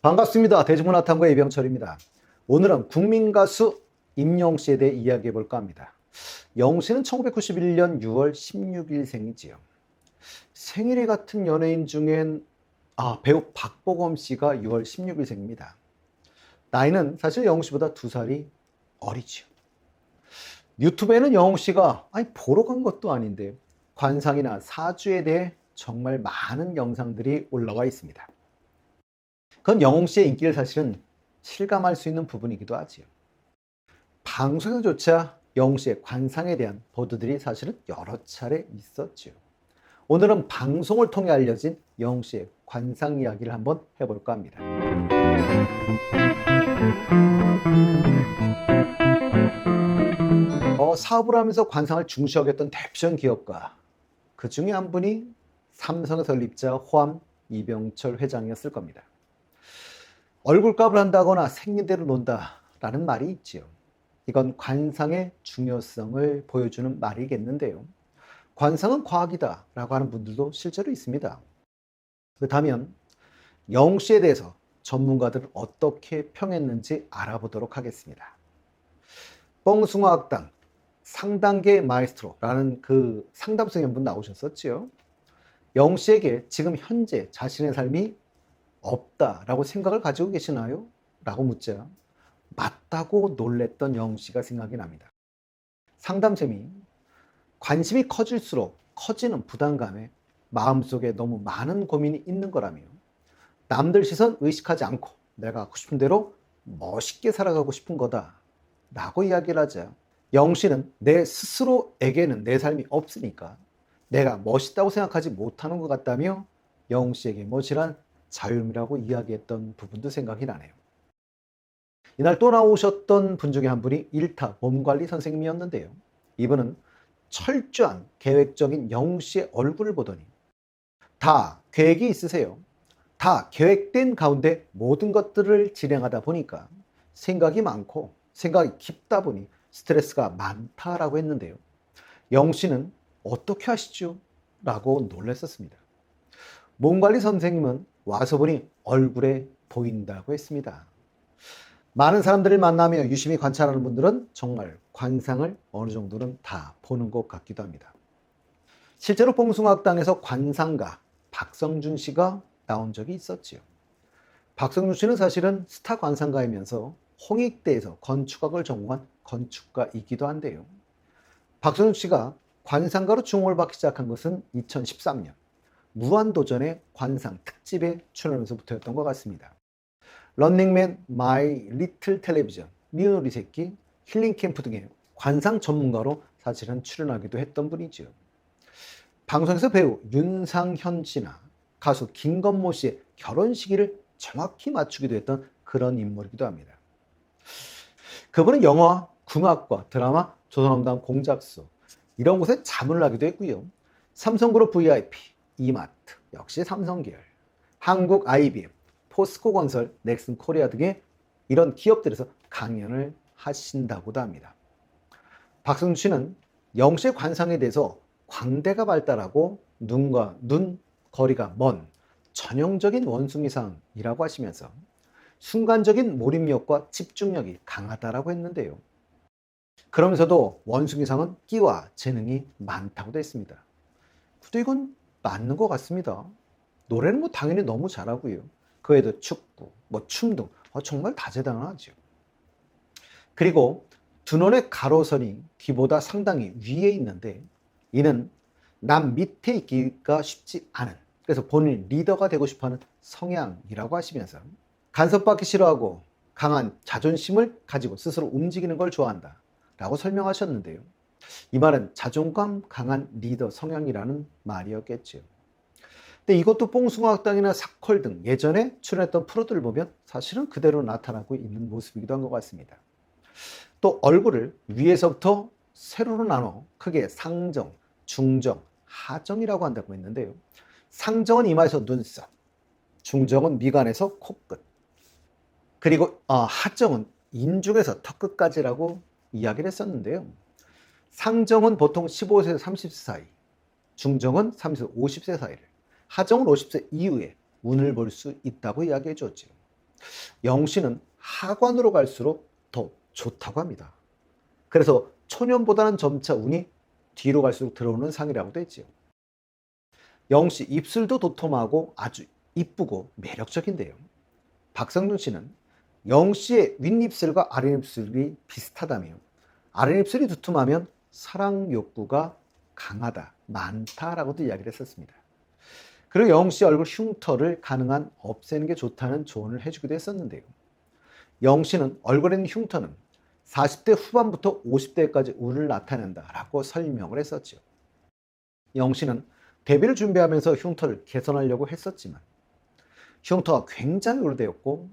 반갑습니다. 대중문화탐구 이병철입니다. 오늘은 국민가수 임영씨에 대해 이야기해 볼까 합니다. 영씨는 1991년 6월 16일 생이지요. 생일이 같은 연예인 중엔 배우 박보검 씨가 6월 16일 생입니다. 나이는 사실 영씨보다 2살이 어리지요. 유튜브에는 영씨가 보러 간 것도 아닌데 관상이나 사주에 대해 정말 많은 영상들이 올라와 있습니다. 그건 영웅 씨의 인기를 사실은 실감할 수 있는 부분이기도 하지요. 방송에조차 영웅 씨의 관상에 대한 보도들이 사실은 여러 차례 있었지요. 오늘은 방송을 통해 알려진 영웅 씨의 관상 이야기를 한번 해볼까 합니다. 사업을 하면서 관상을 중시하게 했던 대표적인 기업가, 그 중에 한 분이 삼성의 설립자 호암 이병철 회장이었을 겁니다. 얼굴값을 한다거나 생긴대로 논다라는 말이 있지요. 이건 관상의 중요성을 보여주는 말이겠는데요. 관상은 과학이다 라고 하는 분들도 실제로 있습니다. 그렇다면 영웅 씨에 대해서 전문가들은 어떻게 평했는지 알아보도록 하겠습니다. 뻥숭아학당 상단계 마에스트로라는 그 상담성 한 분 나오셨었지요. 영웅 씨에게 지금 현재 자신의 삶이 없다라고 생각을 가지고 계시나요? 라고 묻자 맞다고 놀랬던 영웅 씨가 생각이 납니다. 상담쌤이 관심이 커질수록 커지는 부담감에 마음속에 너무 많은 고민이 있는 거라며 남들 시선 의식하지 않고 내가 하고 싶은 대로 멋있게 살아가고 싶은 거다 라고 이야기를 하자 영웅 씨는 내 스스로에게는 내 삶이 없으니까 내가 멋있다고 생각하지 못하는 것 같다며 영웅 씨에게 멋이란 자유임이라고 이야기했던 부분도 생각이 나네요. 이날 또 나오셨던 분 중에 한 분이 일타 몸관리 선생님이었는데요. 이분은 철저한 계획적인 영웅 씨의 얼굴을 보더니 다 계획이 있으세요. 다 계획된 가운데 모든 것들을 진행하다 보니까 생각이 많고 생각이 깊다 보니 스트레스가 많다라고 했는데요. 영웅 씨는 어떻게 하시죠? 라고 놀랐었습니다. 몸관리 선생님은 와서 보니 얼굴에 보인다고 했습니다. 많은 사람들을 만나며 유심히 관찰하는 분들은 정말 관상을 어느 정도는 다 보는 것 같기도 합니다. 실제로 뽕숭아학당에서 관상가 박성준 씨가 나온 적이 있었지요. 박성준 씨는 사실은 스타 관상가이면서 홍익대에서 건축학을 전공한 건축가이기도 한데요. 박성준 씨가 관상가로 주목을 받기 시작한 것은 2013년 무한도전의 관상 특집에 출연하면서부터였던 것 같습니다. 런닝맨, 마이 리틀 텔레비전, 미운 우리 새끼, 힐링 캠프 등의 관상 전문가로 사실은 출연하기도 했던 분이죠. 방송에서 배우 윤상현 씨나 가수 김건모 씨의 결혼 시기를 정확히 맞추기도 했던 그런 인물이기도 합니다. 그분은 영화, 궁합과 드라마, 조선암당 공작소 이런 곳에 자문을 하기도 했고요. 삼성그룹 VIP, 이마트, 역시 삼성계열, 한국 IBM, 포스코건설, 넥슨코리아 등의 이런 기업들에서 강연을 하신다고도 합니다. 박성준 씨는 영웅 씨의 관상에 대해서 광대가 발달하고 눈과 눈 거리가 먼 전형적인 원숭이상이라고 하시면서 순간적인 몰입력과 집중력이 강하다라고 했는데요. 그러면서도 원숭이상은 끼와 재능이 많다고도 했습니다. 근데 이건 맞는 것 같습니다. 노래는 당연히 너무 잘하고요. 그 외에도 축구, 춤 등 정말 다재다능하죠. 그리고 두 눈의 가로선이 귀보다 상당히 위에 있는데 이는 남 밑에 있기가 쉽지 않은, 그래서 본인 리더가 되고 싶어하는 성향이라고 하시면서 간섭받기 싫어하고 강한 자존심을 가지고 스스로 움직이는 걸 좋아한다 라고 설명하셨는데요. 이 말은 자존감 강한 리더 성향이라는 말이었겠죠. 근데 이것도 뽕숭아학당이나 사컬 등 예전에 출연했던 프로들을 보면 사실은 그대로 나타나고 있는 모습이기도 한 것 같습니다. 또 얼굴을 위에서부터 세로로 나눠 크게 상정, 중정, 하정이라고 한다고 했는데요. 상정은 이마에서 눈썹, 중정은 미간에서 코끝, 그리고 하정은 인중에서 턱끝까지라고 이야기를 했었는데요. 상정은 보통 15세에서 30세 사이, 중정은 30에서 50세 사이를, 하정은 50세 이후에 운을 볼 수 있다고 이야기해 줬죠. 영씨는 하관으로 갈수록 더 좋다고 합니다. 그래서 초년보다는 점차 운이 뒤로 갈수록 들어오는 상이라고도 했지요. 영씨 입술도 도톰하고 아주 이쁘고 매력적인데요. 박성준 씨는 영씨의 윗입술과 아랫입술이 비슷하다며 아랫입술이 두툼하면 사랑 욕구가 강하다, 많다라고도 이야기를 했었습니다. 그리고 영씨 얼굴 흉터를 가능한 없애는 게 좋다는 조언을 해주기도 했었는데요. 영씨는 얼굴에 있는 흉터는 40대 후반부터 50대까지 운을 나타낸다라고 설명을 했었죠. 영씨는 데뷔를 준비하면서 흉터를 개선하려고 했었지만 흉터가 굉장히 오래되었고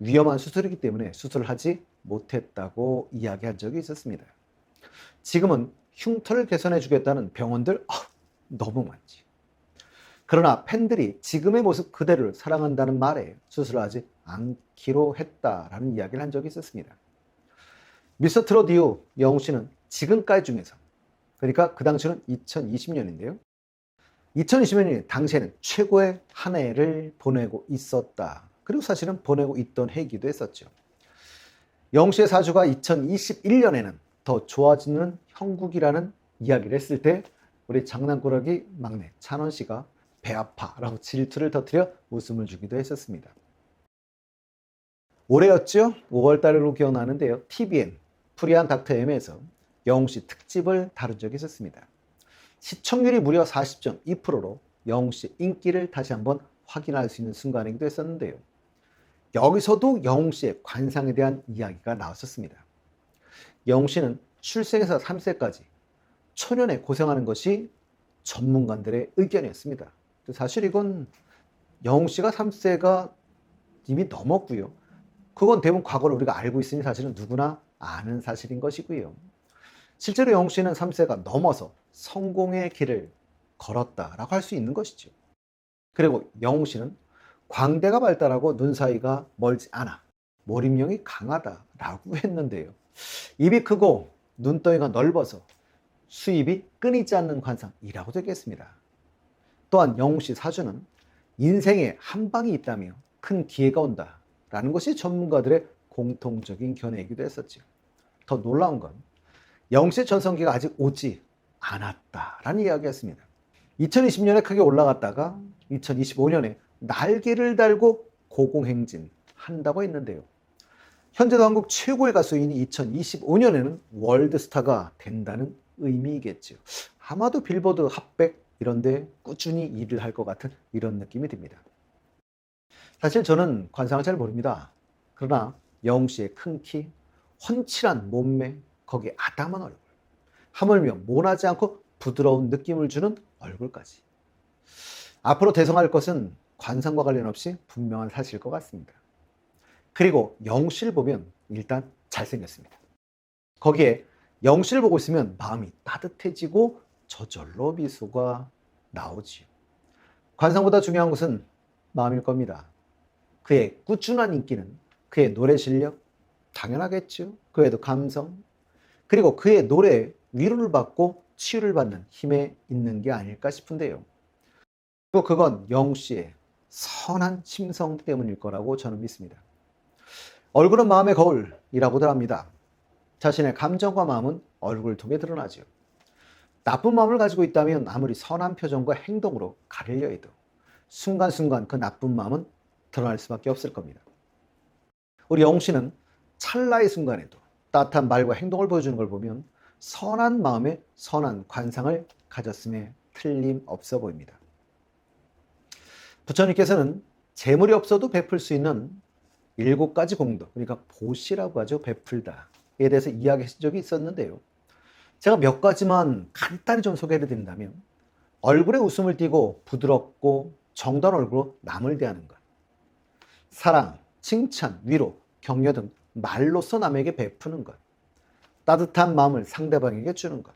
위험한 수술이기 때문에 수술을 하지 못했다고 이야기한 적이 있었습니다. 지금은 흉터를 개선해 주겠다는 병원들 너무 많지. 그러나 팬들이 지금의 모습 그대로를 사랑한다는 말에 수술을 하지 않기로 했다라는 이야기를 한 적이 있었습니다. 미스터 트롯 이후 영우 씨는 지금까지 중에서, 그러니까 그 당시는 2020년인데요. 2020년이 당시에는 최고의 한 해를 보내고 있었다. 그리고 사실은 보내고 있던 해이기도 했었죠. 영우 씨의 사주가 2021년에는 더 좋아지는 형국이라는 이야기를 했을 때 우리 장난꾸러기 막내 찬원 씨가 배 아파라고 질투를 터뜨려 웃음을 주기도 했었습니다. 올해였죠? 5월 달로 기억나는데요. TVN 프리한 닥터 M에서 영웅씨 특집을 다룬 적이 있었습니다. 시청률이 무려 40.2%로 영웅씨 인기를 다시 한번 확인할 수 있는 순간이기도 했었는데요. 여기서도 영웅씨의 관상에 대한 이야기가 나왔었습니다. 영웅씨는 출생에서 3세까지 초년에 고생하는 것이 전문가들의 의견이었습니다. 사실 이건 영웅씨가 3세가 이미 넘었고요. 그건 대부분 과거를 우리가 알고 있으니 사실은 누구나 아는 사실인 것이고요. 실제로 영웅씨는 3세가 넘어서 성공의 길을 걸었다라고 할 수 있는 것이죠. 그리고 영웅씨는 광대가 발달하고 눈 사이가 멀지 않아 몰입력이 강하다라고 했는데요. 입이 크고 눈덩이가 넓어서 수입이 끊이지 않는 관상이라고 되겠습니다. 또한 영웅씨 사주는 인생에 한 방이 있다며 큰 기회가 온다라는 것이 전문가들의 공통적인 견해이기도 했었죠. 더 놀라운 건 영웅씨의 전성기가 아직 오지 않았다라는 이야기였습니다. 2020년에 크게 올라갔다가 2025년에 날개를 달고 고공행진 한다고 했는데요. 현재도 한국 최고의 가수인이 2025년에는 월드스타가 된다는 의미이겠죠. 아마도 빌보드 핫백 이런 데 꾸준히 일을 할 것 같은 이런 느낌이 듭니다. 사실 저는 관상을 잘 모릅니다. 그러나 영웅씨의 큰 키, 훤칠한 몸매, 거기에 아담한 얼굴, 하물며 모나지 않고 부드러운 느낌을 주는 얼굴까지. 앞으로 대성할 것은 관상과 관련 없이 분명한 사실일 것 같습니다. 그리고 영웅씨를 보면 일단 잘생겼습니다. 거기에 영웅씨를 보고 있으면 마음이 따뜻해지고 저절로 미소가 나오지요. 관상보다 중요한 것은 마음일 겁니다. 그의 꾸준한 인기는 그의 노래 실력, 당연하겠죠. 그 외에도 감성, 그리고 그의 노래에 위로를 받고 치유를 받는 힘에 있는 게 아닐까 싶은데요. 또 그건 영웅씨의 선한 심성 때문일 거라고 저는 믿습니다. 얼굴은 마음의 거울이라고들 합니다. 자신의 감정과 마음은 얼굴을 통해 드러나죠. 나쁜 마음을 가지고 있다면 아무리 선한 표정과 행동으로 가리려 해도 순간순간 그 나쁜 마음은 드러날 수밖에 없을 겁니다. 우리 영웅씨는 찰나의 순간에도 따뜻한 말과 행동을 보여주는 걸 보면 선한 마음에 선한 관상을 가졌음에 틀림없어 보입니다. 부처님께서는 재물이 없어도 베풀 수 있는 7가지 공덕, 그러니까 보시라고 하죠. 베풀다에 대해서 이야기하신 적이 있었는데요. 제가 몇 가지만 간단히 좀 소개해 드린다면 얼굴에 웃음을 띠고 부드럽고 정다운 얼굴로 남을 대하는 것, 사랑, 칭찬, 위로, 격려 등 말로써 남에게 베푸는 것, 따뜻한 마음을 상대방에게 주는 것,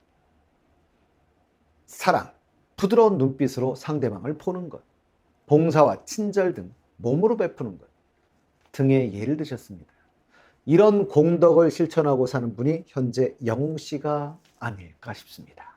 사랑, 부드러운 눈빛으로 상대방을 보는 것, 봉사와 친절 등 몸으로 베푸는 것 등의 예를 드셨습니다. 이런 공덕을 실천하고 사는 분이 현재 영웅씨가 아닐까 싶습니다.